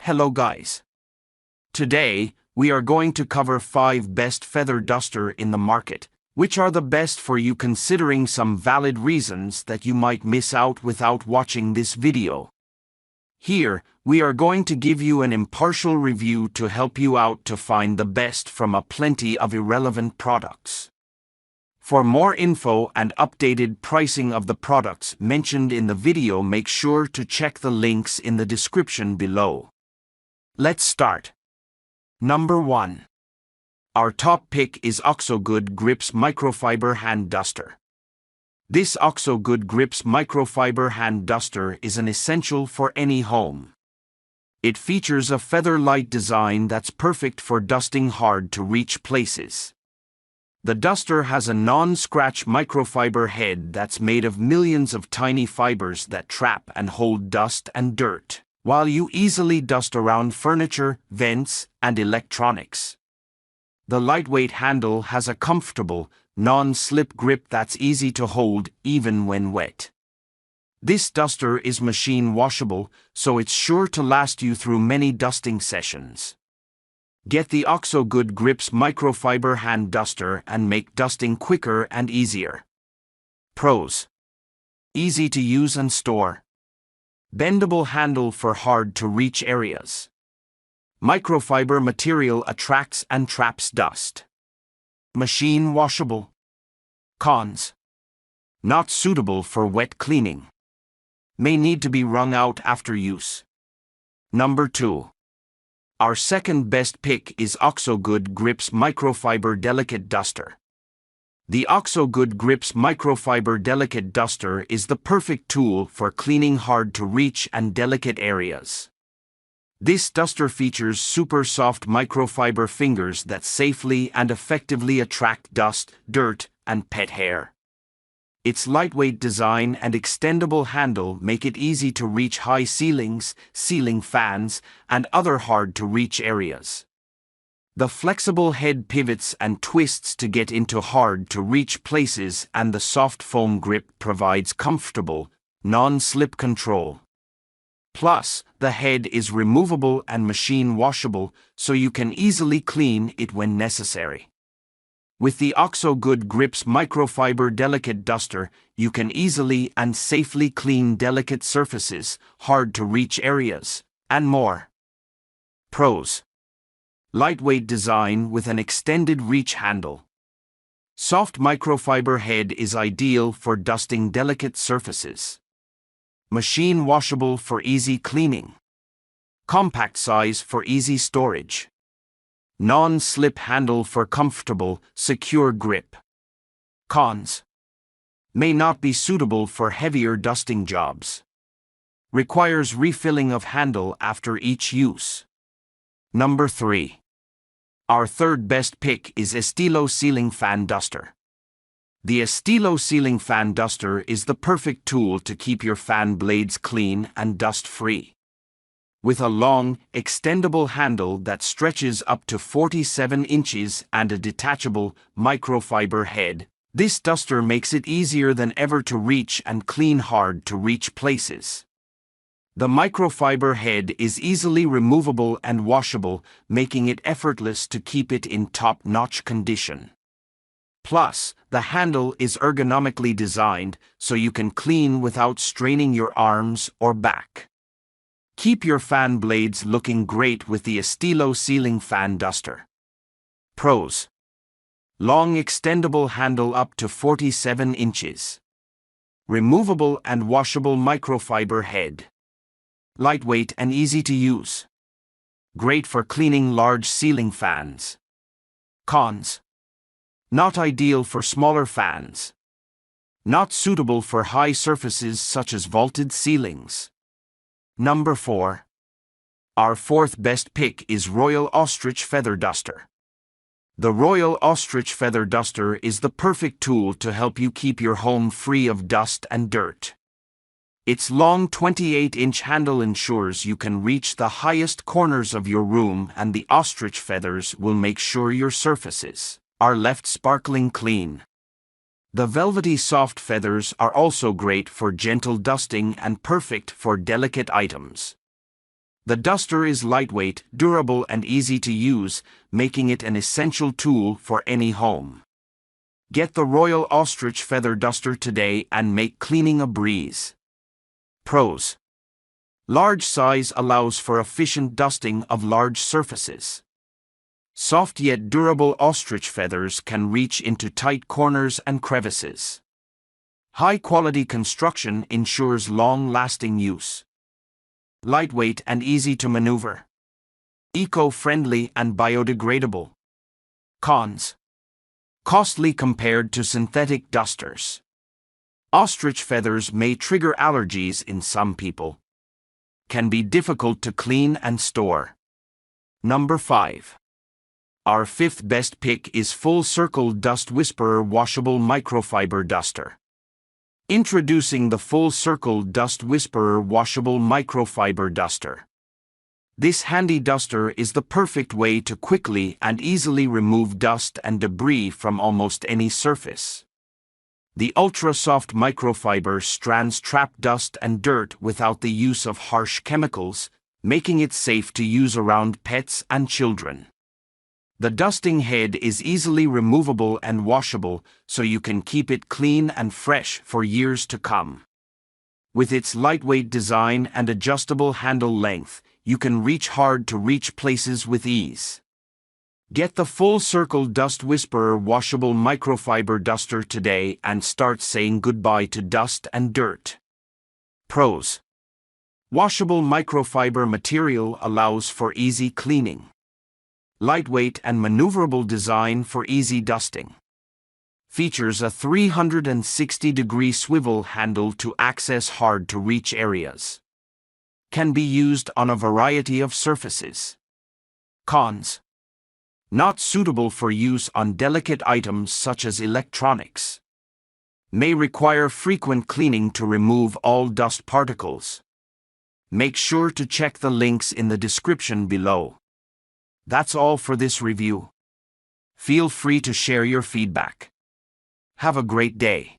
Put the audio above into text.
Hello guys. Today, we are going to cover 5 best feather duster in the market, which are the best for you considering some valid reasons that you might miss out without watching this video. Here, we are going to give you an impartial review to help you out to find the best from a plenty of irrelevant products. For more info and updated pricing of the products mentioned in the video, make sure to check the links in the description below. Let's start. Number 1. Our top pick is OXO-Good Grips Microfiber Hand Duster. This OXO-Good Grips Microfiber Hand Duster is an essential for any home. It features a feather-light design that's perfect for dusting hard-to-reach places. The duster has a non-scratch microfiber head that's made of millions of tiny fibers that trap and hold dust and dirt, while you easily dust around furniture, vents, and electronics. The lightweight handle has a comfortable, non-slip grip that's easy to hold even when wet. This duster is machine washable, so it's sure to last you through many dusting sessions. Get the OXO-Good Grips Microfiber Hand Duster and make dusting quicker and easier. Pros: easy to use and store. Bendable handle for hard-to-reach areas. Microfiber material attracts and traps dust. Machine washable. Cons: not suitable for wet cleaning. May need to be wrung out after use. Number 2. Our second best pick is OXO-Good Grips Microfiber Delicate Duster. The OXO-Good Grips Microfiber Delicate Duster is the perfect tool for cleaning hard-to-reach and delicate areas. This duster features super soft microfiber fingers that safely and effectively attract dust, dirt, and pet hair. Its lightweight design and extendable handle make it easy to reach high ceilings, ceiling fans, and other hard-to-reach areas. The flexible head pivots and twists to get into hard-to-reach places, and the soft foam grip provides comfortable, non-slip control. Plus, the head is removable and machine washable, so you can easily clean it when necessary. With the OXO-Good Grips Microfiber Delicate Duster, you can easily and safely clean delicate surfaces, hard-to-reach areas, and more. Pros: lightweight design with an extended reach handle. Soft microfiber head is ideal for dusting delicate surfaces. Machine washable for easy cleaning. Compact size for easy storage. Non-slip handle for comfortable, secure grip. Cons: may not be suitable for heavier dusting jobs. Requires refilling of handle after each use. Number 3. Our third best pick is Estilo Ceiling Fan Duster. The Estilo Ceiling Fan Duster is the perfect tool to keep your fan blades clean and dust-free. With a long, extendable handle that stretches up to 47 inches and a detachable, microfiber head, this duster makes it easier than ever to reach and clean hard-to-reach places. The microfiber head is easily removable and washable, making it effortless to keep it in top-notch condition. Plus, the handle is ergonomically designed so you can clean without straining your arms or back. Keep your fan blades looking great with the Estilo Ceiling Fan Duster. Pros: long extendable handle up to 47 inches. Removable and washable microfiber head. Lightweight and easy to use. Great for cleaning large ceiling fans. Cons: not ideal for smaller fans. Not suitable for high surfaces such as vaulted ceilings. Number 4. Our fourth best pick is Royal Ostrich Feather Duster. The Royal Ostrich Feather Duster is the perfect tool to help you keep your home free of dust and dirt. Its long 28-inch handle ensures you can reach the highest corners of your room, and the ostrich feathers will make sure your surfaces are left sparkling clean. The velvety soft feathers are also great for gentle dusting and perfect for delicate items. The duster is lightweight, durable, and easy to use, making it an essential tool for any home. Get the Royal Ostrich Feather Duster today and make cleaning a breeze. Pros: large size allows for efficient dusting of large surfaces. Soft yet durable ostrich feathers can reach into tight corners and crevices. High-quality construction ensures long-lasting use. Lightweight and easy to maneuver. Eco-friendly and biodegradable. Cons: costly compared to synthetic dusters. Ostrich feathers may trigger allergies in some people. Can be difficult to clean and store. Number 5. Our fifth best pick is Full Circle Dust Whisperer Washable Microfiber Duster. Introducing the Full Circle Dust Whisperer Washable Microfiber Duster. This handy duster is the perfect way to quickly and easily remove dust and debris from almost any surface. The ultra-soft microfiber strands trap dust and dirt without the use of harsh chemicals, making it safe to use around pets and children. The dusting head is easily removable and washable, so you can keep it clean and fresh for years to come. With its lightweight design and adjustable handle length, you can reach hard-to-reach places with ease. Get the Full Circle Dust Whisperer Washable Microfiber Duster today and start saying goodbye to dust and dirt. Pros: washable microfiber material allows for easy cleaning. Lightweight and maneuverable design for easy dusting. Features a 360-degree swivel handle to access hard-to-reach areas. Can be used on a variety of surfaces. Cons: not suitable for use on delicate items such as electronics. May require frequent cleaning to remove all dust particles. Make sure to check the links in the description below. That's all for this review. Feel free to share your feedback. Have a great day.